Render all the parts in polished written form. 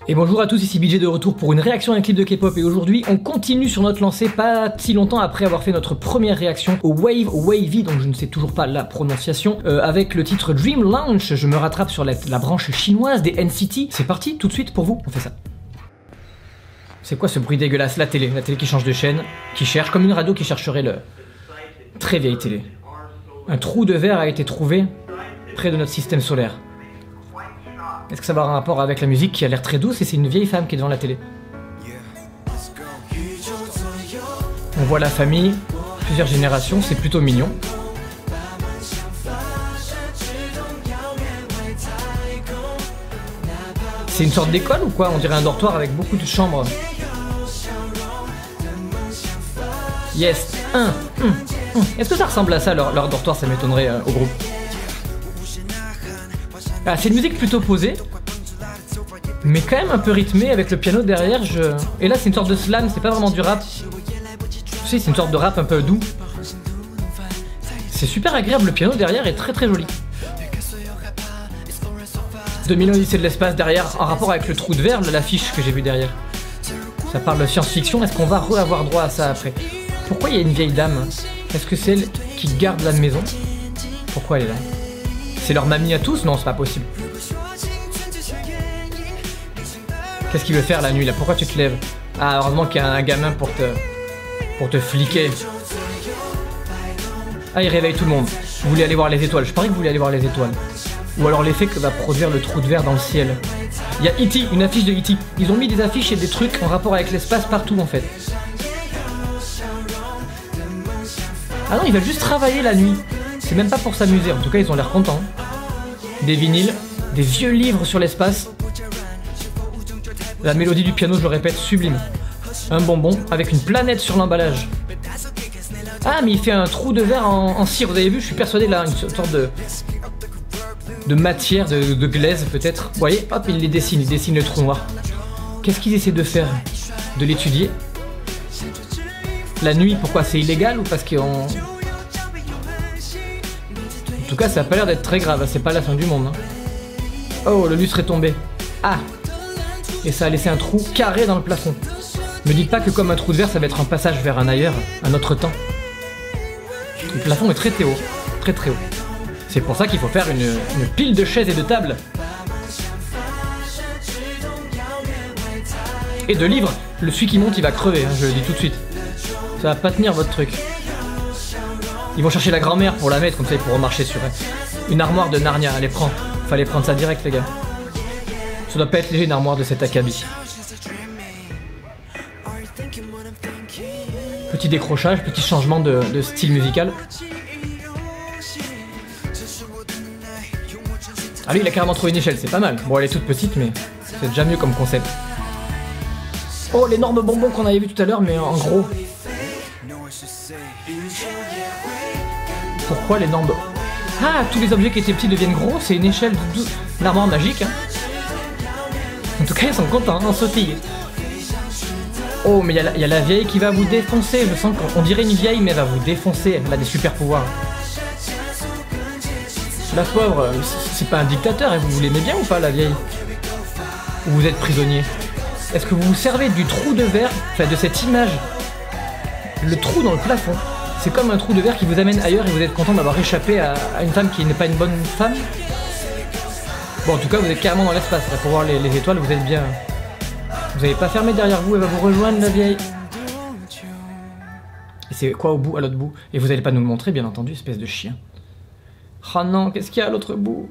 Et bonjour à tous, ici BJ de retour pour une réaction à un clip de K-pop et aujourd'hui on continue sur notre lancée pas si longtemps après avoir fait notre première réaction au Wavy, donc je ne sais toujours pas la prononciation, avec le titre Dream Launch. Je me rattrape sur la branche chinoise des NCT. C'est parti, tout de suite pour vous, on fait ça. C'est quoi ce bruit dégueulasse? La télé qui change de chaîne, qui cherche, comme une radio qui chercherait le... Très vieille télé. Un trou de verre a été trouvé près de notre système solaire. Est-ce que ça va avoir un rapport avec la musique qui a l'air très douce et c'est une vieille femme qui est devant la télé? On voit la famille, plusieurs générations, c'est plutôt mignon. C'est une sorte d'école ou quoi? On dirait un dortoir avec beaucoup de chambres. Yes, Est-ce que ça ressemble à ça, leur dortoir? Ça m'étonnerait au groupe. Ah, c'est une musique plutôt posée, mais quand même un peu rythmée avec le piano derrière. Et là, c'est une sorte de slam, c'est pas vraiment du rap. Tu sais, c'est une sorte de rap un peu doux. C'est super agréable, le piano derrière est très joli. 2001 Odyssée de l'espace derrière, en rapport avec le trou de verre de l'affiche que j'ai vu derrière. Ça parle de science-fiction, est-ce qu'on va avoir droit à ça après? Pourquoi il y a une vieille dame? Est-ce que c'est elle qui garde la maison? Pourquoi elle est là? C'est leur mamie à tous? Non, c'est pas possible. Qu'est-ce qu'il veut faire la nuit là? Pourquoi tu te lèves? Ah, heureusement qu'il y a un gamin pour te fliquer. Ah, il réveille tout le monde. Vous voulez aller voir les étoiles? Je parie que vous voulez aller voir les étoiles. Ou alors l'effet que va produire le trou de verre dans le ciel. Il y a E.T., une affiche de E.T. Ils ont mis des affiches et des trucs en rapport avec l'espace partout en fait. Ah non, ils veulent juste travailler la nuit. C'est même pas pour s'amuser, en tout cas ils ont l'air contents. Des vinyles, des vieux livres sur l'espace. La mélodie du piano, je le répète, sublime. Un bonbon avec une planète sur l'emballage. Ah, mais il fait un trou de verre en cire, vous avez vu? Je suis persuadé là, une sorte de matière, de glaise peut-être. Vous voyez, hop, il dessine le trou noir. Qu'est-ce qu'ils essaient de faire? De l'étudier? La nuit, pourquoi? C'est illégal ou parce qu'on... En tout cas, ça a pas l'air d'être très grave, c'est pas la fin du monde. Hein. Oh, le lustre est tombé. Ah! Et ça a laissé un trou carré dans le plafond. Me dites pas que comme un trou de verre, ça va être un passage vers un ailleurs, un autre temps. Le plafond est très haut, très haut. C'est pour ça qu'il faut faire une pile de chaises et de tables. Et de livres. Celui qui monte, il va crever, hein, je le dis tout de suite. Ça va pas tenir votre truc. Ils vont chercher la grand-mère pour la mettre, comme ça ils pourront marcher sur elle. Une armoire de Narnia, allez prends. Fallait prendre ça direct les gars. Ça doit pas être léger une armoire de cet acabit. Petit décrochage, petit changement de style musical. Ah lui il a carrément trouvé une échelle, c'est pas mal. Bon elle est toute petite mais c'est déjà mieux comme concept. Oh l'énorme bonbon qu'on avait vu tout à l'heure mais en gros. Pourquoi l'énorme... Ah, tous les objets qui étaient petits deviennent gros, c'est une échelle de l'armoire magique. Hein. En tout cas, ils sont contents, on sautille. Oh, mais il y a la vieille qui va vous défoncer. Je sens qu'on dirait une vieille, mais elle va vous défoncer. Elle a des super pouvoirs. La pauvre, c'est pas un dictateur, et vous l'aimez bien ou pas, la vieille? Ou vous êtes prisonnier? Est-ce que vous vous servez du trou de verre, enfin de cette image? Le trou dans le plafond. C'est comme un trou de verre qui vous amène ailleurs et vous êtes content d'avoir échappé à une femme qui n'est pas une bonne femme. Bon, en tout cas, vous êtes carrément dans l'espace. Pour voir les étoiles, vous êtes bien. Vous n'avez pas fermé derrière vous, elle va vous rejoindre, la vieille. Et c'est quoi au bout, à l'autre bout? Et vous n'allez pas nous le montrer, bien entendu, espèce de chien. Oh non, qu'est-ce qu'il y a à l'autre bout?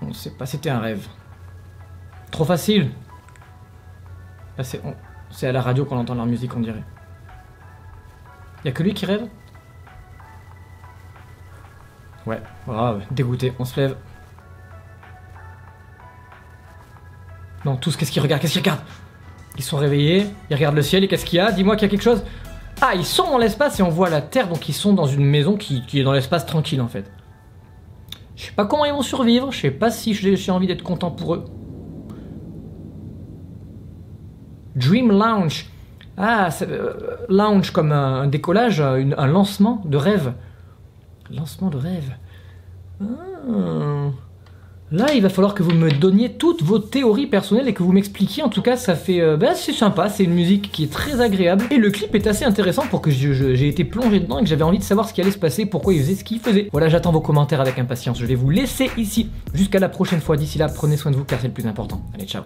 On ne sait pas, c'était un rêve. Trop facile. Là, c'est à la radio qu'on entend leur musique, on dirait. Y'a que lui qui rêve? Ouais, grave, dégoûté, on se lève. Non, tous, qu'est-ce qu'ils regardent? Qu'est-ce qu'ils regardent? Ils sont réveillés, ils regardent le ciel et qu'est-ce qu'il y a? Dis-moi qu'il y a quelque chose. Ah, ils sont dans l'espace et on voit la Terre, donc ils sont dans une maison qui est dans l'espace tranquille en fait. Je sais pas comment ils vont survivre, je sais pas si j'ai envie d'être content pour eux. Dream Launch. Ah, launch comme un décollage, un lancement de rêve. Lancement de rêve. Là, il va falloir que vous me donniez toutes vos théories personnelles et que vous m'expliquiez. En tout cas, ça fait... c'est sympa, c'est une musique qui est très agréable. Et le clip est assez intéressant pour que j'ai été plongé dedans et que j'avais envie de savoir ce qui allait se passer, pourquoi il faisait ce qu'il faisait. Voilà, j'attends vos commentaires avec impatience. Je vais vous laisser ici. Jusqu'à la prochaine fois. D'ici là, prenez soin de vous car c'est le plus important. Allez, ciao.